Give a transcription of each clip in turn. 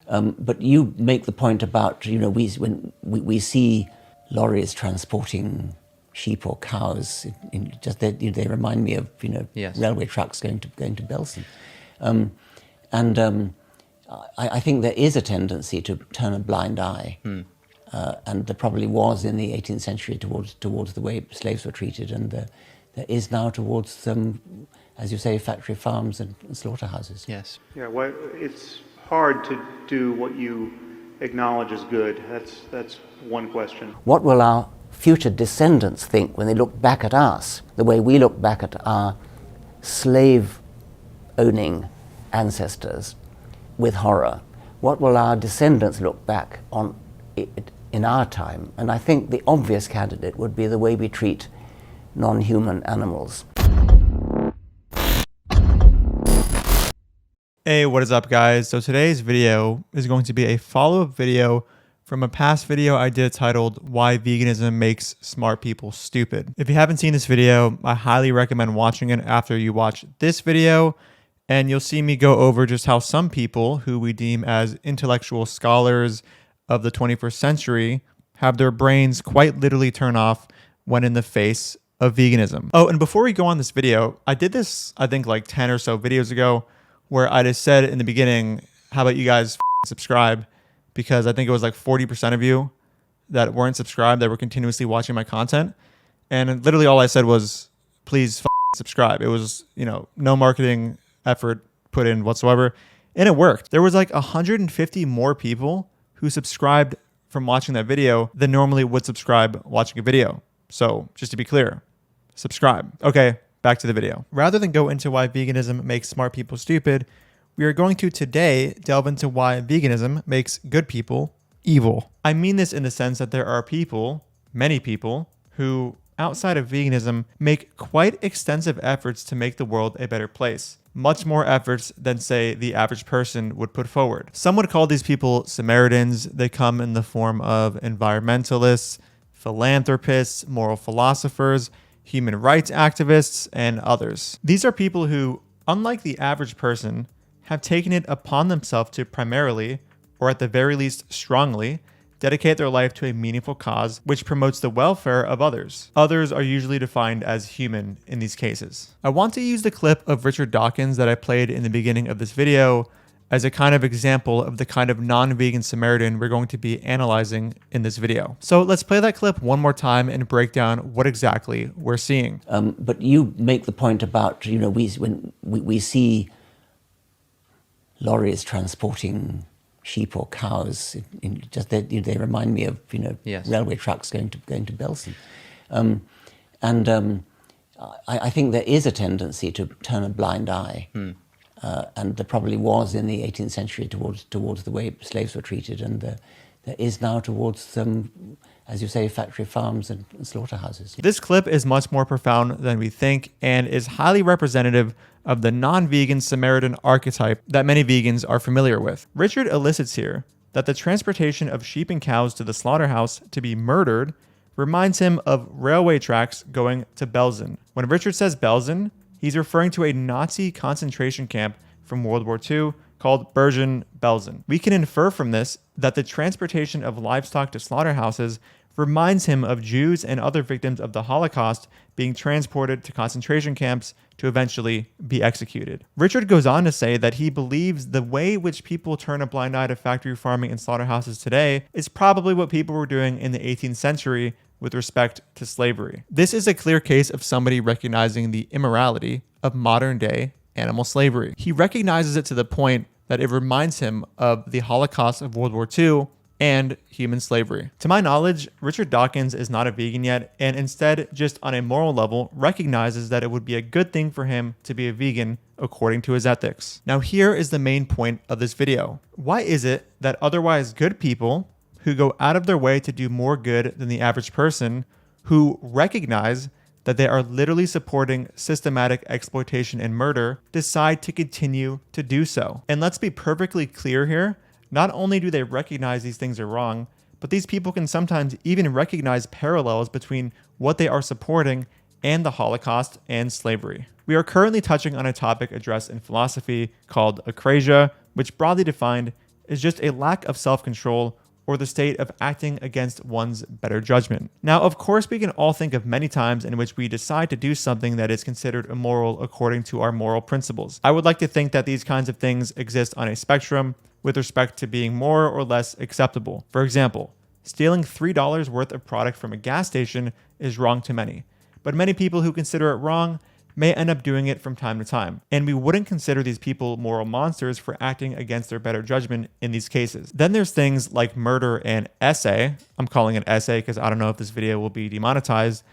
But you make the point about, when we see lorries transporting sheep or cows, they remind me of, Yes. railway trucks going to Belsen. I think there is a tendency to turn a blind eye. And there probably was in the 18th century towards the way slaves were treated, and there is now towards, as you say, factory farms and slaughterhouses. Yes. Yeah, well, it's hard to do what you acknowledge as good. That's one question. What will our future descendants think when they look back at us, the way we look back at our slave-owning ancestors with horror? What will our descendants look back on it in our time? And I think the obvious candidate would be the way we treat non-human animals. Hey, what is up, guys? So today's video is going to be a follow-up video from a past video I did titled Why Veganism Makes Smart People Stupid. If you haven't seen this video, I highly recommend watching it after you watch this video, and you'll see me go over just how some people who we deem as intellectual scholars of the 21st century have their brains quite literally turn off when in the face of veganism. Oh, and before we go on this video, I did this, I think like 10 or so videos ago, where I just said in the beginning, how about you guys subscribe? Because I think it was like 40% of you that weren't subscribed that were continuously watching my content. And literally all I said was, please subscribe. It was, no marketing effort put in whatsoever. And it worked. There was like 150 more people who subscribed from watching that video than normally would subscribe watching a video. So just to be clear, subscribe. Okay, back to the video. Rather than go into why veganism makes smart people stupid, we are going to today delve into why veganism makes good people evil. I mean this in the sense that there are people, many people, who outside of veganism make quite extensive efforts to make the world a better place. Much more efforts than, say, the average person would put forward. Some would call these people Samaritans. They come in the form of environmentalists, philanthropists, moral philosophers, human rights activists, and others. These are people who, unlike the average person, have taken it upon themselves to primarily, or at the very least strongly, dedicate their life to a meaningful cause which promotes the welfare of others. Others are usually defined as human in these cases. I want to use the clip of Richard Dawkins that I played in the beginning of this video as a kind of example of the kind of non-vegan Samaritan we're going to be analyzing in this video. So let's play that clip one more time and break down what exactly we're seeing. But you make the point about, when we see lorries transporting sheep or cows, they remind me of, Yes. railway trucks going to Belsen. I think there is a tendency to turn a blind eye. And there probably was in the 18th century towards the way slaves were treated, and there is now towards, as you say, factory farms and slaughterhouses. This clip is much more profound than we think and is highly representative of the non-vegan Samaritan archetype that many vegans are familiar with. Richard elicits here that the transportation of sheep and cows to the slaughterhouse to be murdered reminds him of railway tracks going to Belsen. When Richard says Belsen, he's referring to a Nazi concentration camp from World War II called Bergen-Belsen. We can infer from this that the transportation of livestock to slaughterhouses reminds him of Jews and other victims of the Holocaust being transported to concentration camps to eventually be executed. Richard goes on to say that he believes the way which people turn a blind eye to factory farming and slaughterhouses today is probably what people were doing in the 18th century with respect to slavery. This is a clear case of somebody recognizing the immorality of modern day animal slavery. He recognizes it to the point that it reminds him of the Holocaust of World War II and human slavery. To my knowledge, Richard Dawkins is not a vegan yet, and instead, just on a moral level, recognizes that it would be a good thing for him to be a vegan according to his ethics. Now here is the main point of this video. Why is it that otherwise good people who go out of their way to do more good than the average person, who recognize that they are literally supporting systematic exploitation and murder, decide to continue to do so? And let's be perfectly clear here. Not only do they recognize these things are wrong, but these people can sometimes even recognize parallels between what they are supporting and the Holocaust and slavery. We are currently touching on a topic addressed in philosophy called acrasia, which broadly defined is just a lack of self-control or the state of acting against one's better judgment. Now, of course, we can all think of many times in which we decide to do something that is considered immoral according to our moral principles. I would like to think that these kinds of things exist on a spectrum with respect to being more or less acceptable. For example, stealing $3 worth of product from a gas station is wrong to many, but many people who consider it wrong may end up doing it from time to time, and we wouldn't consider these people moral monsters for acting against their better judgment in these cases. Then there's things like murder and essay, I'm calling it essay because I don't know if this video will be demonetized,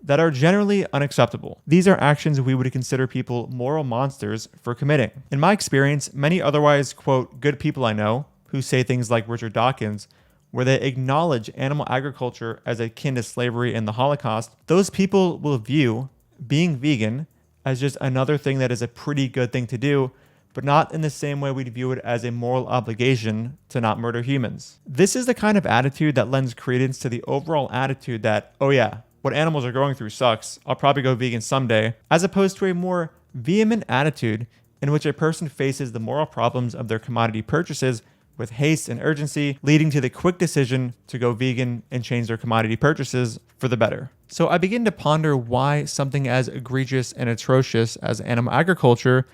that are generally unacceptable. These are actions we would consider people moral monsters for committing. In my experience, many otherwise, quote, good people I know, who say things like Richard Dawkins, where they acknowledge animal agriculture as akin to slavery and the Holocaust, those people will view being vegan as just another thing that is a pretty good thing to do, but not in the same way we'd view it as a moral obligation to not murder humans. This is the kind of attitude that lends credence to the overall attitude that, oh yeah, what animals are going through sucks, I'll probably go vegan someday, as opposed to a more vehement attitude in which a person faces the moral problems of their commodity purchases with haste and urgency, leading to the quick decision to go vegan and change their commodity purchases for the better. So I begin to ponder why something as egregious and atrocious as animal agriculture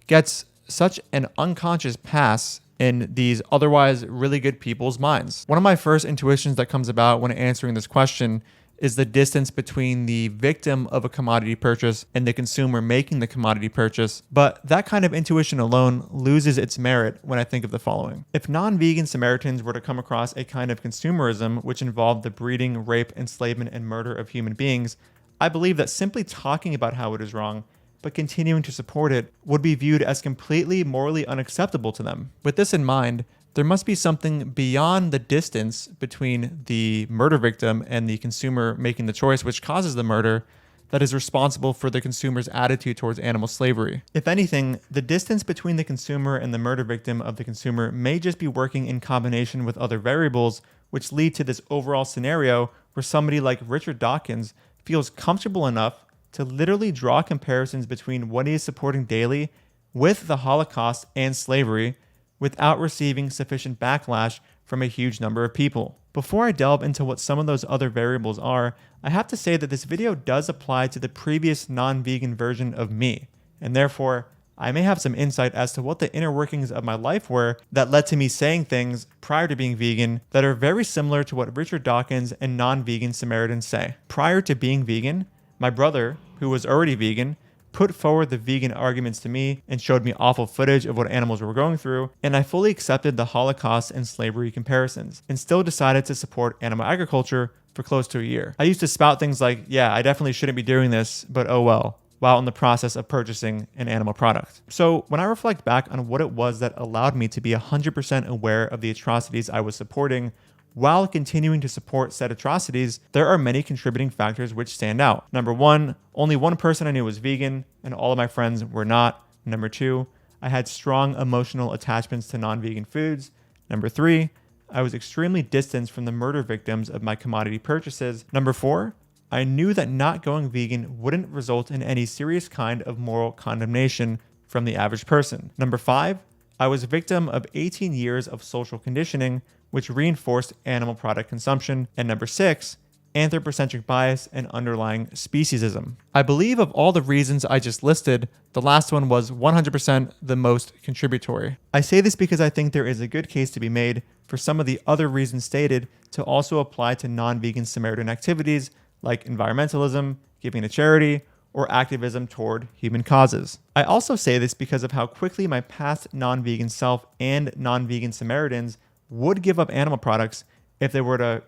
gets such an unconscious pass in these otherwise really good people's minds. One of my first intuitions that comes about when answering this question is the distance between the victim of a commodity purchase and the consumer making the commodity purchase. But that kind of intuition alone loses its merit when I think of the following. If non-vegan Samaritans were to come across a kind of consumerism which involved the breeding, rape, enslavement, and murder of human beings, I believe that simply talking about how it is wrong, but continuing to support it, would be viewed as completely morally unacceptable to them. With this in mind, there must be something beyond the distance between the murder victim and the consumer making the choice which causes the murder that is responsible for the consumer's attitude towards animal slavery. If anything, the distance between the consumer and the murder victim of the consumer may just be working in combination with other variables which lead to this overall scenario where somebody like Richard Dawkins feels comfortable enough to literally draw comparisons between what he is supporting daily with the Holocaust and slavery without receiving sufficient backlash from a huge number of people. Before I delve into what some of those other variables are, I have to say that this video does apply to the previous non-vegan version of me, and therefore, I may have some insight as to what the inner workings of my life were that led to me saying things prior to being vegan that are very similar to what Richard Dawkins and non-vegan Samaritans say. Prior to being vegan, my brother, who was already vegan, put forward the vegan arguments to me and showed me awful footage of what animals were going through, and I fully accepted the Holocaust and slavery comparisons, and still decided to support animal agriculture for close to a year. I used to spout things like, yeah, I definitely shouldn't be doing this, but oh well, while in the process of purchasing an animal product. So when I reflect back on what it was that allowed me to be 100% aware of the atrocities I was supporting, while continuing to support said atrocities, there are many contributing factors which stand out. Number one, only one person I knew was vegan, and all of my friends were not. Number two, I had strong emotional attachments to non-vegan foods. Number three, I was extremely distanced from the murder victims of my commodity purchases. Number four, I knew that not going vegan wouldn't result in any serious kind of moral condemnation from the average person. Number five, I was a victim of 18 years of social conditioning, which reinforced animal product consumption. And number six, anthropocentric bias and underlying speciesism. I believe of all the reasons I just listed, the last one was 100% the most contributory. I say this because I think there is a good case to be made for some of the other reasons stated to also apply to non-vegan Samaritan activities like environmentalism, giving to charity, or activism toward human causes. I also say this because of how quickly my past non-vegan self and non-vegan Samaritans would give up animal products if they were to,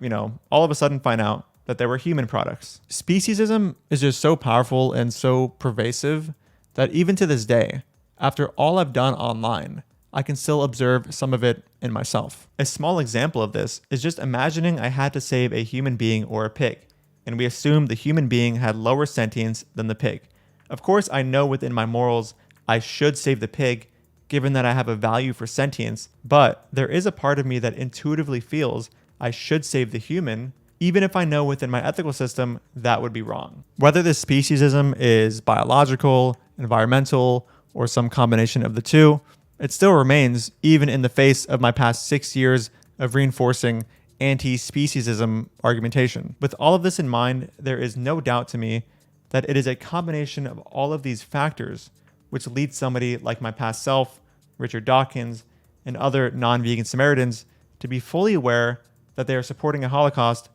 all of a sudden find out that they were human products. Speciesism is just so powerful and so pervasive that even to this day, after all I've done online, I can still observe some of it in myself. A small example of this is just imagining I had to save a human being or a pig, and we assumed the human being had lower sentience than the pig. Of course, I know within my morals I should save the pig, given that I have a value for sentience, but there is a part of me that intuitively feels I should save the human, even if I know within my ethical system that would be wrong. Whether this speciesism is biological, environmental, or some combination of the two, It still remains, even in the face of my past 6 years of reinforcing anti-speciesism argumentation. With all of this in mind, there is no doubt to me that it is a combination of all of these factors which leads somebody like my past self, Richard Dawkins, and other non-vegan Samaritans to be fully aware that they are supporting a Holocaust,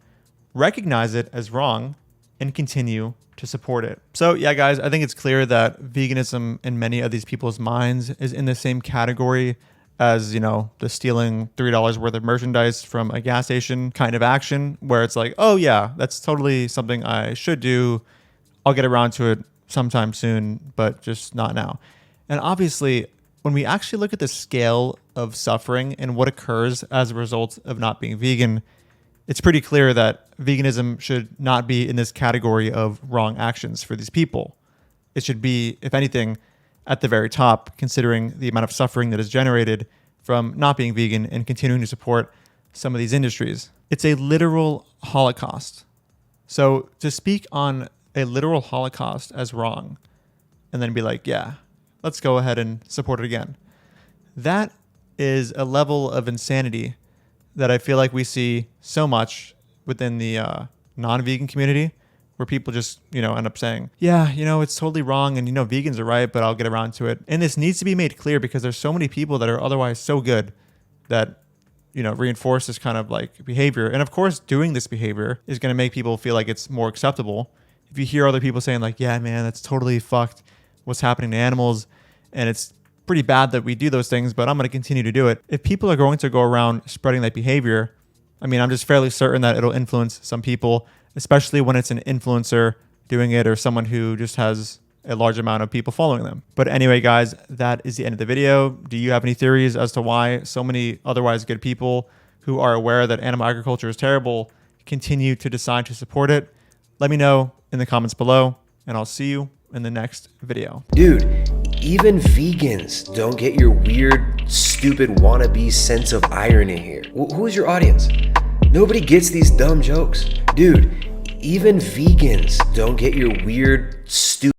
recognize it as wrong, and continue to support it. So yeah, guys, I think it's clear that veganism in many of these people's minds is in the same category as, you know, the stealing $3 worth of merchandise from a gas station kind of action, where it's like, oh yeah, that's totally something I should do. I'll get around to it sometime soon, but just not now. And obviously, when we actually look at the scale of suffering and what occurs as a result of not being vegan, it's pretty clear that veganism should not be in this category of wrong actions for these people. It should be, if anything, at the very top, considering the amount of suffering that is generated from not being vegan and continuing to support some of these industries. It's a literal Holocaust. So to speak on a literal Holocaust as wrong and then be like, yeah, let's go ahead and support it again, that is a level of insanity that I feel like we see so much within the non-vegan community, where people just, you know, end up saying, yeah, you know, it's totally wrong, and, you know, vegans are right, but I'll get around to it. And this needs to be made clear, because there's so many people that are otherwise so good that, you know, reinforce this kind of like behavior. And of course, doing this behavior is going to make people feel like it's more acceptable. If you hear other people saying like, yeah, man, that's totally fucked what's happening to animals, and it's pretty bad that we do those things, but I'm going to continue to do it. If people are going to go around spreading that behavior, I mean, I'm just fairly certain that it'll influence some people, especially when it's an influencer doing it or someone who just has a large amount of people following them. But anyway, guys, that is the end of the video. Do you have any theories as to why so many otherwise good people who are aware that animal agriculture is terrible continue to decide to support it? Let me know in the comments below, and I'll see you in the next video. Dude, even vegans don't get your weird, stupid wannabe sense of irony here. Who is your audience? Nobody gets these dumb jokes. Dude, even vegans don't get your weird, stupid